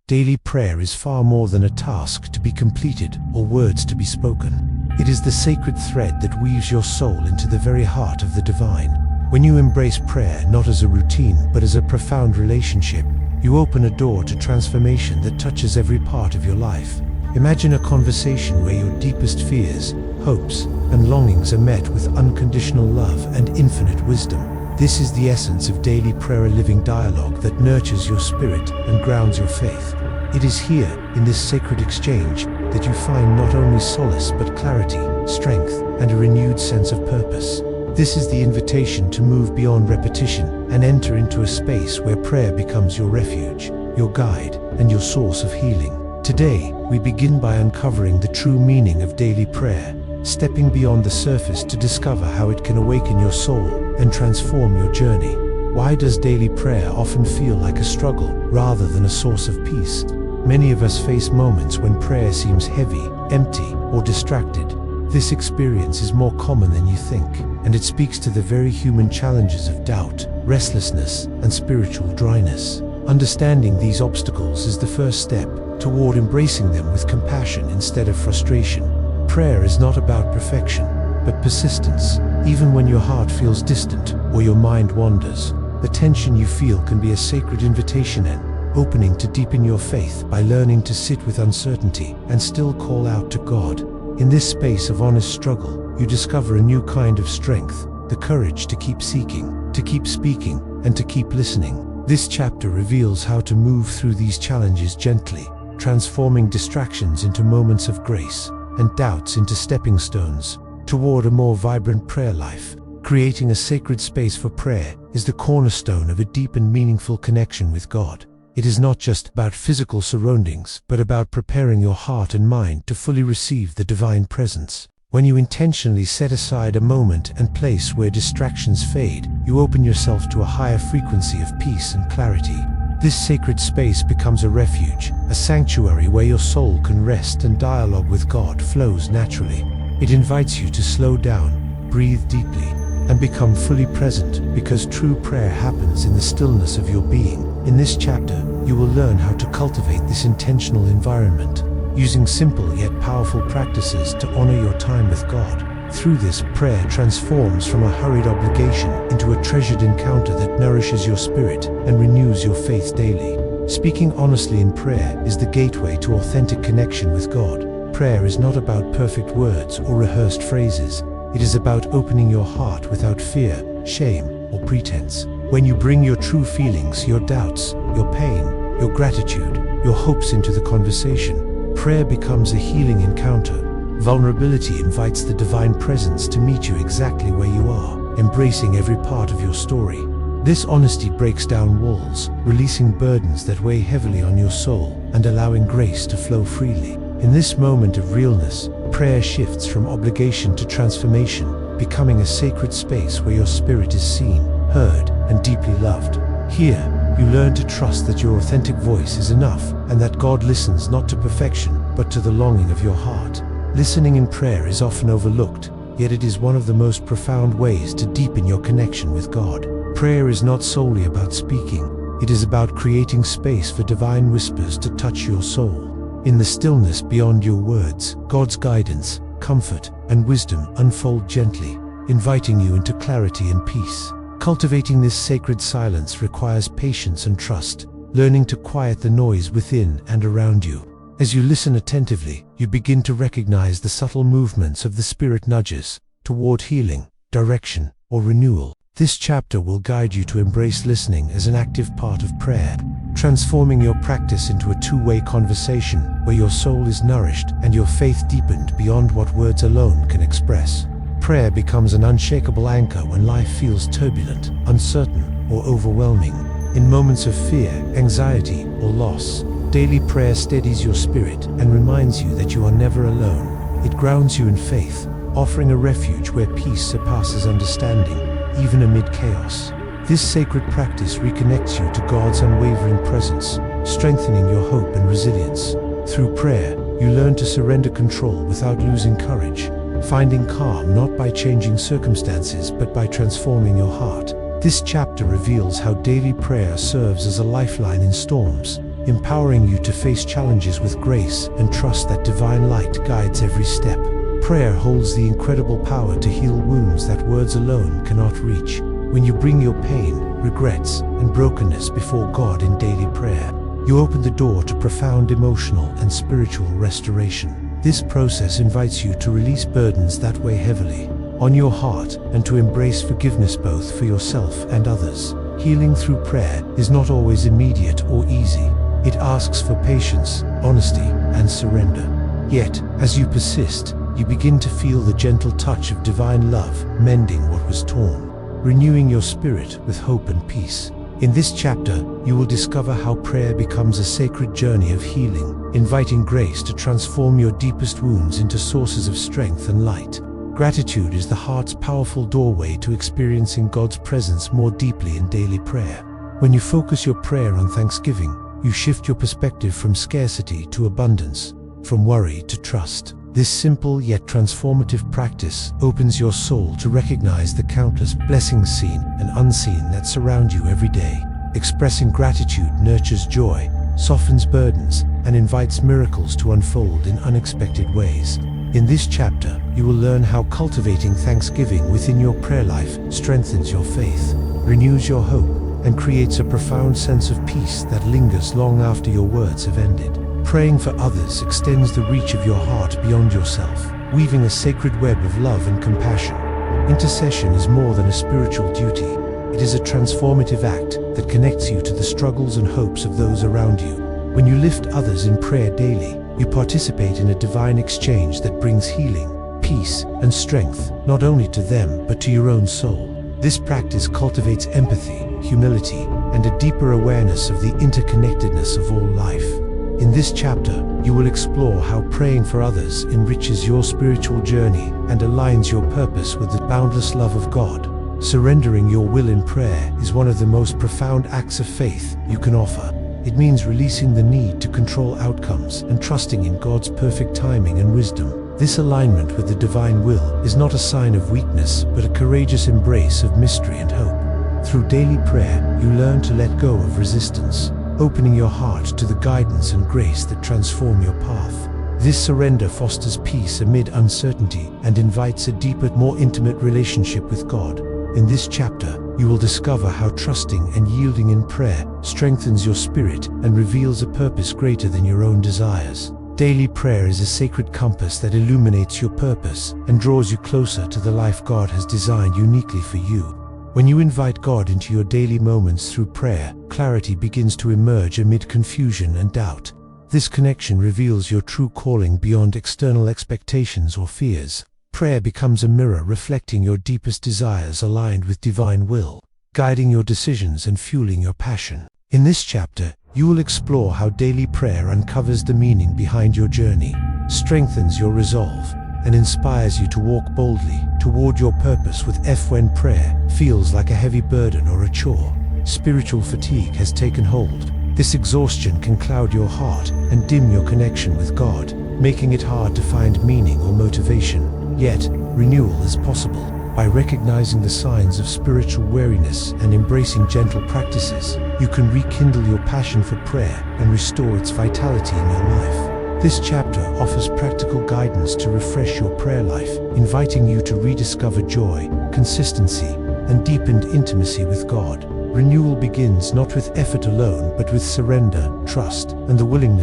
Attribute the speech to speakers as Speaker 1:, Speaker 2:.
Speaker 1: Daily prayer is far more than a task to be completed or words to be spoken. It is the sacred thread that weaves your soul into the very heart of the divine. When you embrace prayer not as a routine but as a profound relationship, you open a door to transformation that touches every part of your life. Imagine a conversation where your deepest fears, hopes, and longings are met with unconditional love and infinite wisdom. This is the essence of daily prayer, a living dialogue that nurtures your spirit and grounds your faith. It is here, in this sacred exchange, that you find not only solace but clarity, strength, and a renewed sense of purpose. This is the invitation to move beyond repetition and enter into a space where prayer becomes your refuge, your guide, and your source of healing. Today, we begin by uncovering the true meaning of daily prayer, stepping beyond the surface to discover how it can awaken your soul and transform your journey. Why does daily prayer often feel like a struggle rather than a source of peace? Many of us face moments when prayer seems heavy, empty, or distracted. This experience is more common than you think, and it speaks to the very human challenges of doubt, restlessness, and spiritual dryness. Understanding these obstacles is the first step toward embracing them with compassion instead of frustration. Prayer is not about perfection, but persistence. Even when your heart feels distant or your mind wanders, the tension you feel can be a sacred invitation, an opening to deepen your faith by learning to sit with uncertainty and still call out to God. In this space of honest struggle, you discover a new kind of strength, the courage to keep seeking, to keep speaking, and to keep listening. This chapter reveals how to move through these challenges gently, transforming distractions into moments of grace and doubts into stepping stones toward a more vibrant prayer life. Creating a sacred space for prayer is the cornerstone of a deep and meaningful connection with God. It is not just about physical surroundings, but about preparing your heart and mind to fully receive the divine presence. When you intentionally set aside a moment and place where distractions fade, you open yourself to a higher frequency of peace and clarity. This sacred space becomes a refuge, a sanctuary where your soul can rest and dialogue with God flows naturally. It invites you to slow down, breathe deeply, and become fully present, because true prayer happens in the stillness of your being. In this chapter, you will learn how to cultivate this intentional environment, using simple yet powerful practices to honor your time with God. Through this, prayer transforms from a hurried obligation into a treasured encounter that nourishes your spirit and renews your faith daily. Speaking honestly in prayer is the gateway to authentic connection with God. Prayer is not about perfect words or rehearsed phrases. It is about opening your heart without fear, shame, or pretense. When you bring your true feelings, your doubts, your pain, your gratitude, your hopes into the conversation, prayer becomes a healing encounter. Vulnerability invites the divine presence to meet you exactly where you are, embracing every part of your story. This honesty breaks down walls, releasing burdens that weigh heavily on your soul and allowing grace to flow freely. In this moment of realness, prayer shifts from obligation to transformation, becoming a sacred space where your spirit is seen, heard, and deeply loved. Here, you learn to trust that your authentic voice is enough and that God listens not to perfection, but to the longing of your heart. Listening in prayer is often overlooked, yet it is one of the most profound ways to deepen your connection with God. Prayer is not solely about speaking. It is about creating space for divine whispers to touch your soul. In the stillness beyond your words, God's guidance, comfort, and wisdom unfold gently, inviting you into clarity and peace. Cultivating this sacred silence requires patience and trust, learning to quiet the noise within and around you. As you listen attentively, you begin to recognize the subtle movements of the Spirit nudges toward healing, direction, or renewal. This chapter will guide you to embrace listening as an active part of prayer, transforming your practice into a two-way conversation where your soul is nourished and your faith deepened beyond what words alone can express. Prayer becomes an unshakable anchor when life feels turbulent, uncertain, or overwhelming. In moments of fear, anxiety, or loss, daily prayer steadies your spirit and reminds you that you are never alone. It grounds you in faith, offering a refuge where peace surpasses understanding, even amid chaos. This sacred practice reconnects you to God's unwavering presence, strengthening your hope and resilience. Through prayer, you learn to surrender control without losing courage, finding calm not by changing circumstances but by transforming your heart. This chapter reveals how daily prayer serves as a lifeline in storms, empowering you to face challenges with grace and trust that divine light guides every step. Prayer holds the incredible power to heal wounds that words alone cannot reach. When you bring your pain, regrets, and brokenness before God in daily prayer, you open the door to profound emotional and spiritual restoration. This process invites you to release burdens that weigh heavily on your heart and to embrace forgiveness both for yourself and others. Healing through prayer is not always immediate or easy. It asks for patience, honesty, and surrender. Yet, as you persist, you begin to feel the gentle touch of divine love, mending what was torn, renewing your spirit with hope and peace. In this chapter, you will discover how prayer becomes a sacred journey of healing, inviting grace to transform your deepest wounds into sources of strength and light. Gratitude is the heart's powerful doorway to experiencing God's presence more deeply in daily prayer. When you focus your prayer on thanksgiving, you shift your perspective from scarcity to abundance, from worry to trust. This simple yet transformative practice opens your soul to recognize the countless blessings seen and unseen that surround you every day. Expressing gratitude nurtures joy, softens burdens, and invites miracles to unfold in unexpected ways. In this chapter, you will learn how cultivating thanksgiving within your prayer life strengthens your faith, renews your hope, and creates a profound sense of peace that lingers long after your words have ended. Praying for others extends the reach of your heart beyond yourself, weaving a sacred web of love and compassion. Intercession is more than a spiritual duty. It is a transformative act that connects you to the struggles and hopes of those around you. When you lift others in prayer daily, you participate in a divine exchange that brings healing, peace, and strength, not only to them, but to your own soul. This practice cultivates empathy, humility, and a deeper awareness of the interconnectedness of all life. In this chapter, you will explore how praying for others enriches your spiritual journey and aligns your purpose with the boundless love of God. Surrendering your will in prayer is one of the most profound acts of faith you can offer. It means releasing the need to control outcomes and trusting in God's perfect timing and wisdom. This alignment with the divine will is not a sign of weakness, but a courageous embrace of mystery and hope. Through daily prayer, you learn to let go of resistance, opening your heart to the guidance and grace that transform your path. This surrender fosters peace amid uncertainty and invites a deeper, more intimate relationship with God. In this chapter, you will discover how trusting and yielding in prayer strengthens your spirit and reveals a purpose greater than your own desires. Daily prayer is a sacred compass that illuminates your purpose and draws you closer to the life God has designed uniquely for you. When you invite God into your daily moments through prayer, clarity begins to emerge amid confusion and doubt. This connection reveals your true calling beyond external expectations or fears. Prayer becomes a mirror reflecting your deepest desires aligned with divine will, guiding your decisions and fueling your passion. In this chapter, you will explore how daily prayer uncovers the meaning behind your journey, strengthens your resolve, and inspires you to walk boldly toward your purpose when prayer feels like a heavy burden or a chore. Spiritual fatigue has taken hold. This exhaustion can cloud your heart and dim your connection with God, making it hard to find meaning or motivation. Yet, renewal is possible. By recognizing the signs of spiritual weariness and embracing gentle practices, you can rekindle your passion for prayer and restore its vitality in your life. This chapter offers practical guidance to refresh your prayer life, inviting you to rediscover joy, consistency, and deepened intimacy with God. Renewal begins not with effort alone, but with surrender, trust, and the willingness